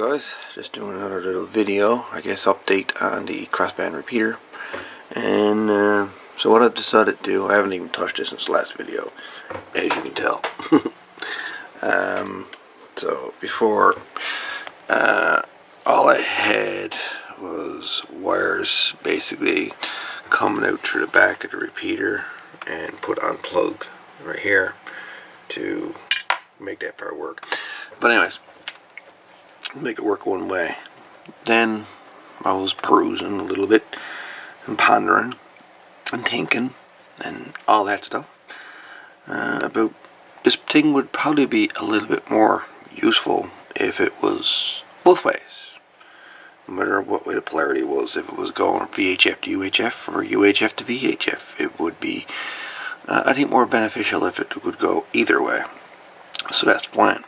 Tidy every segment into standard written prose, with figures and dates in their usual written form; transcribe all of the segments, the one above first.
guys, just doing another little video, I guess update on the Crossband repeater. And so what I've decided to do, I haven't even touched this since the last video, as you can tell. So before, all I had was wires basically coming out through the back of the repeater and put on plug right here to make that part work. But anyways, make it work one way. Then I was perusing a little bit and pondering and thinking and all that stuff about this thing would probably be a little bit more useful if it was both ways, no matter what way the polarity was. If it was going VHF to UHF or UHF to VHF, it would be I think more beneficial if it would go either way. So that's the plan.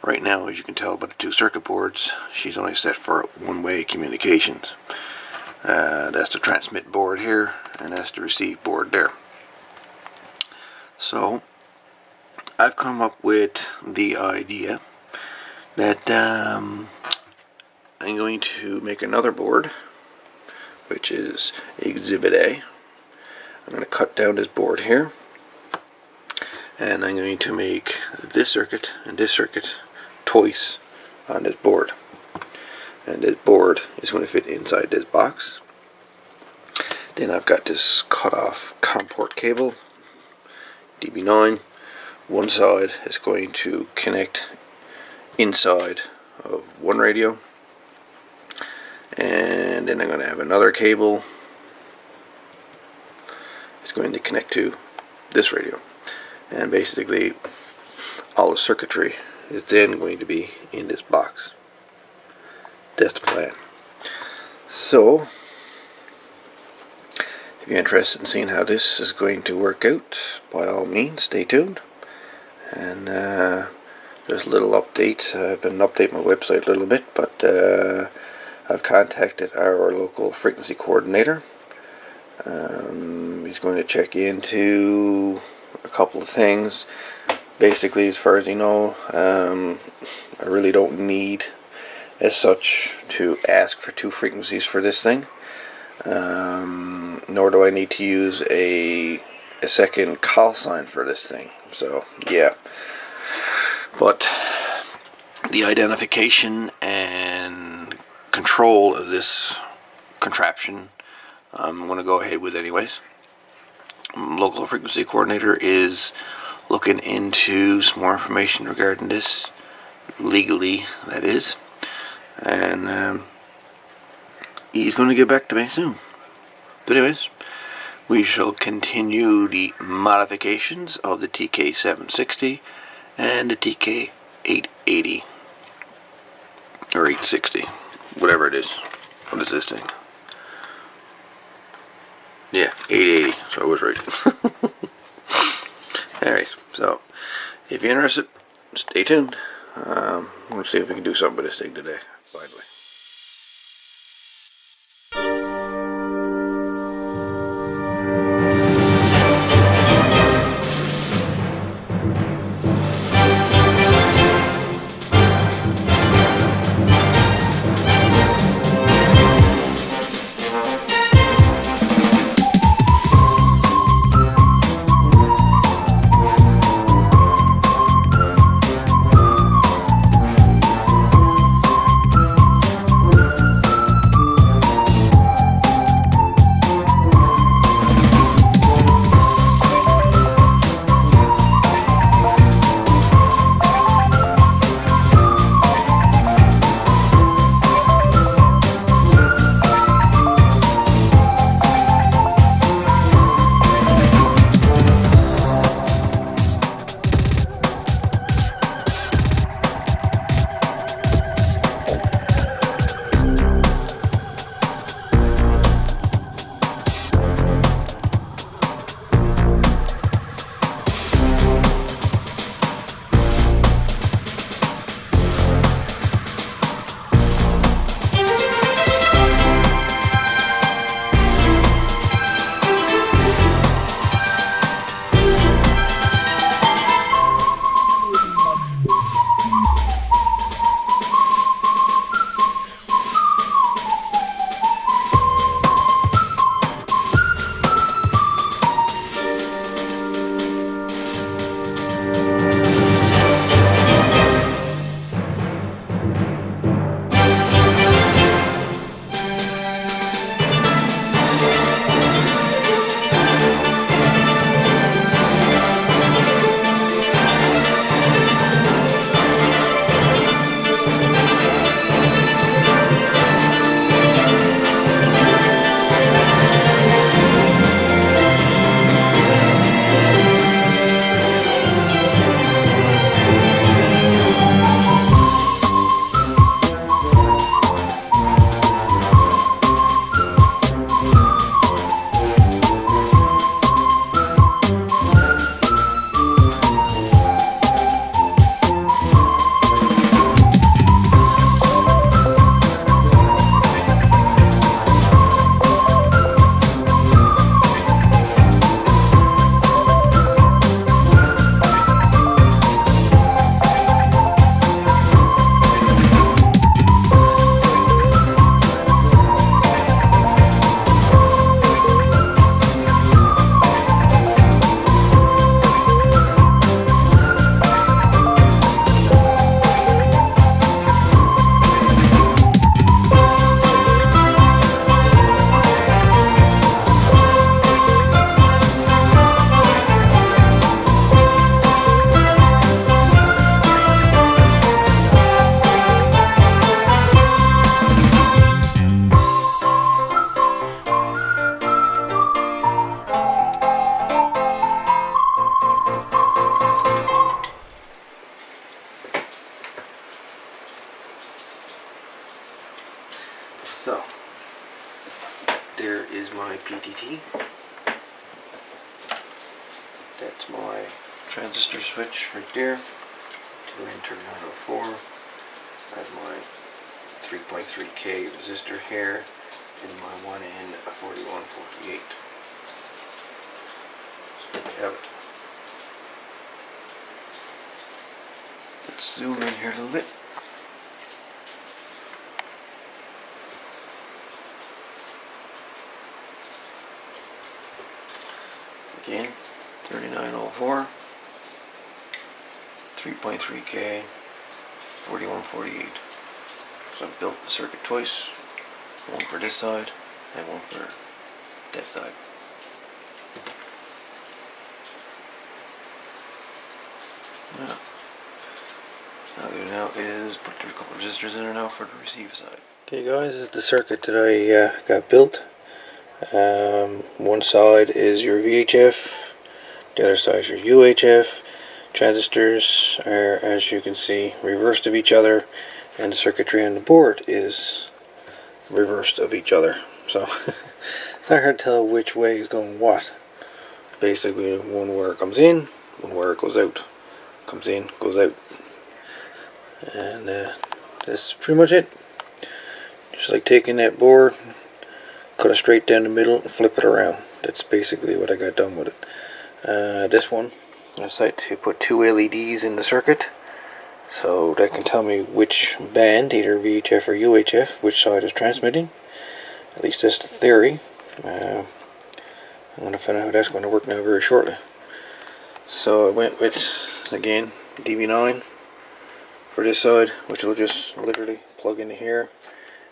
Right now, as you can tell by the two circuit boards, she's only set for one-way communications. That's the transmit board here, and that's the receive board there. So I've come up with the idea that I'm going to make another board, which is Exhibit A. I'm going to cut down this board here, and I'm going to make this circuit and this circuit twice on this board, and this board is going to fit inside this box. Then I've got this cut off COM port cable, DB9. One side is going to connect inside of one radio, and then I'm going to have another cable. It's going to connect to this radio, and basically all the circuitry is then going to be in this box. That's the plan. So if you're interested in seeing how this is going to work out, by all means stay tuned. And there's a little update. I've been updating my website a little bit, but I've contacted our local frequency coordinator. He's going to check into a couple of things. Basically, as far as you know, I really don't need as such to ask for two frequencies for this thing, nor do I need to use a second call sign for this thing. So yeah, but the identification and control of this contraption I'm going to go ahead with anyways. Local frequency coordinator is looking into some more information regarding this, legally that is, and he's going to get back to me soon. But anyways, we shall continue the modifications of the TK760 and the TK880 or 860, whatever it is. What is this thing? Yeah, 880, so I was right. Alright, so if you're interested, stay tuned. We'll see if we can do something with this thing today. By the way. That's my transistor switch right there. 2N 3904. I have my 3.3K resistor here and my 1N 4148. So there we have it. Let's zoom in here a little bit. Again, 3904, 3.3K, 4148. So I've built the circuit twice, one for this side and one for that side. Yeah. All I do now is put a couple of resistors in there now for the receive side. Okay guys, this is the circuit that I got built. One side is your VHF, the other side is your UHF. Transistors are, as you can see, reversed of each other, and the circuitry on the board is reversed of each other. So it's not hard to tell which way is going what. Basically, one wire comes in, one wire goes out. Comes in, goes out. And that's pretty much it. Just like taking that board, cut it straight down the middle and flip it around. That's basically what I got done with it. This one, I decided to put two LEDs in the circuit, so that can tell me which band, either VHF or UHF, which side is transmitting. At least that's the theory. I'm going to find out how that's going to work now very shortly. So I went with, again, DV9 for this side, which will just literally plug into here,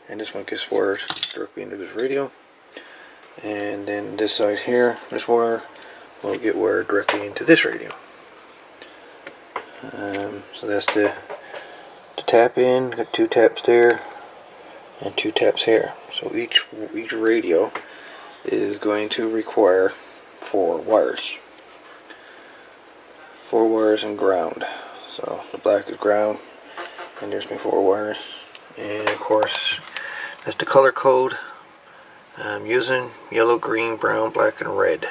and this one gets wired directly into this radio. And then this side here, this wire, will get wired directly into this radio. So that's the tap in. Got two taps there and two taps here. So each radio is going to require 4 wires. 4 wires and ground. So the black is ground, and there's my 4 wires. And of course, that's the color code I'm using: yellow, green, brown, black, and red.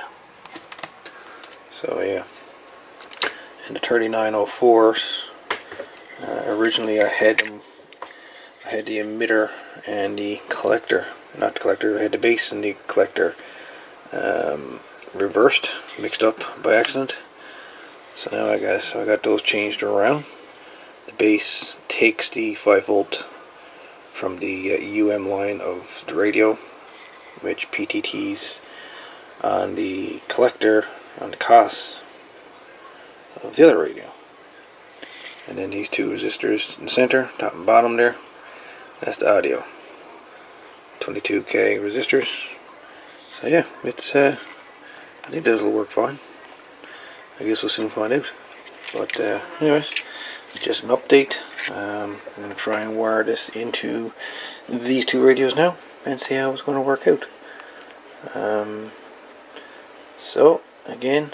So yeah. And the 3904s, originally I had the emitter and the collector, not the collector, I had the base and the collector reversed, mixed up by accident. So now I got those changed around. The base takes the 5V from the UM line of the radio, which PTTs on the collector on the COS of the other radio. And then these 2 resistors in the center, top and bottom there, that's the audio. 22K resistors. So yeah, it's I think this will work fine. I guess we'll soon find out. But anyways, just an update. I'm going to try and wire this into these 2 radios now and see how it's going to work out. So again,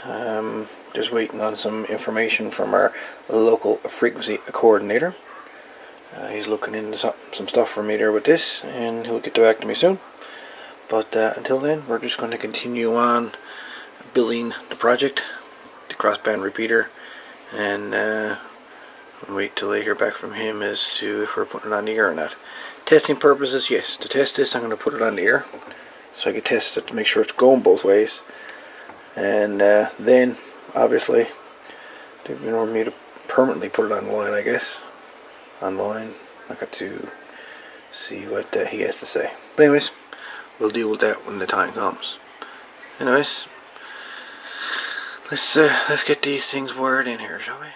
just waiting on some information from our local frequency coordinator. He's looking into some stuff for me there with this, and he'll get back to me soon. But until then, we're just going to continue on building the project, the crossband repeater, and wait till I hear back from him as to if we're putting it on the air or not. Testing purposes, yes. To test this, I'm going to put it on the air, so I can test it to make sure it's going both ways. And then, obviously, they want me to permanently put it online, I guess. Online. I got to see what he has to say. But anyways, we'll deal with that when the time comes. Anyways, let's get these things wired in here, shall we?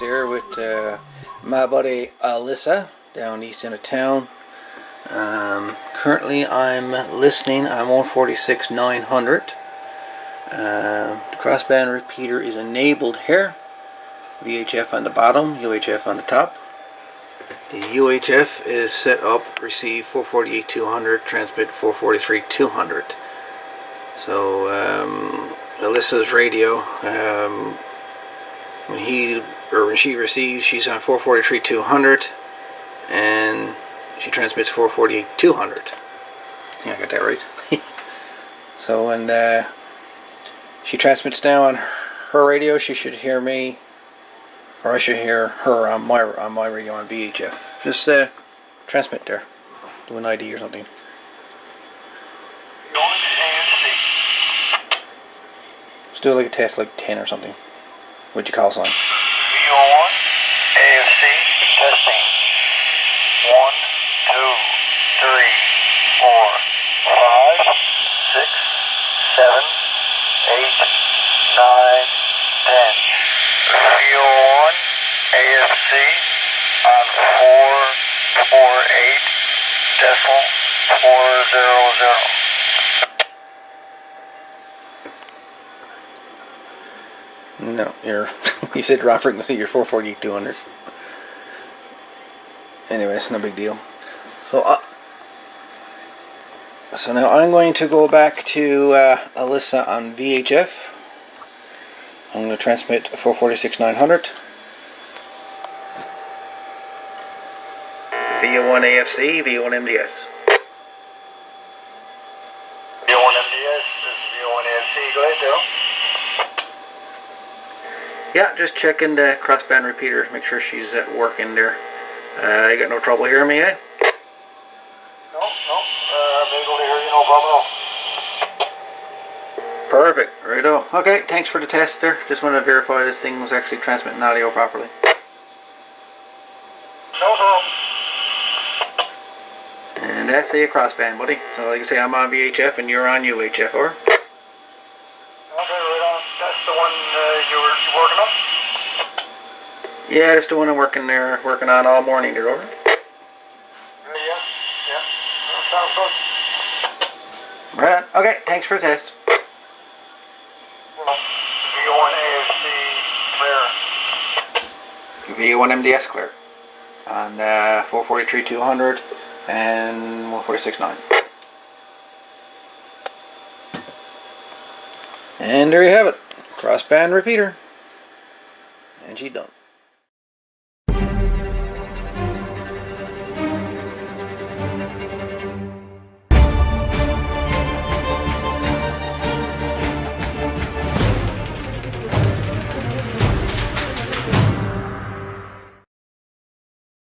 here with my buddy Alyssa down east end of town. Currently I'm listening on 146.900. The crossband repeater is enabled here. VHF on the bottom, UHF on the top. The UHF is set up, receive 448.200, transmit 443.200. So Alyssa's radio, when she receives, she's on 443.200, and she transmits 448.200. Yeah, I got that right. So when she transmits now on her radio, she should hear me, or I should hear her on my radio on VHF. Just transmit there. Do an ID or something. Let's do like a test, like 10 or something. What'd you call sign? VO1, AFC, testing. 1, 2, 3, 4, 5, 6, 7, 8, 9, 10. VO1, AFC on 448.400. No, you said wrong frequency, you're 448.200. Anyway, it's no big deal. So now I'm going to go back to Alyssa on VHF. I'm going to transmit 446.900. VO1 AFC, VO1 MDS. VO1 MDS, this is VO1 AFC, go ahead, Daryl. Yeah, just checking the crossband repeater, make sure she's working there. You got no trouble hearing me, eh? No, I'm able to hear you, no problem at all. Perfect, righto. Okay, thanks for the test there. Just wanted to verify this thing was actually transmitting audio properly. No problem. And that's a crossband, buddy. So like I say, I'm on VHF and you're on UHF, or? Okay, right on. That's the one you were working on? Yeah, that's the one I'm working on all morning there, over. Yeah. That sounds good. Right on. Okay, thanks for the test. VO1 AFC clear. VO1 MDS clear. On 443.200 and 146.9. And there you have it. Crossband repeater. And she's done.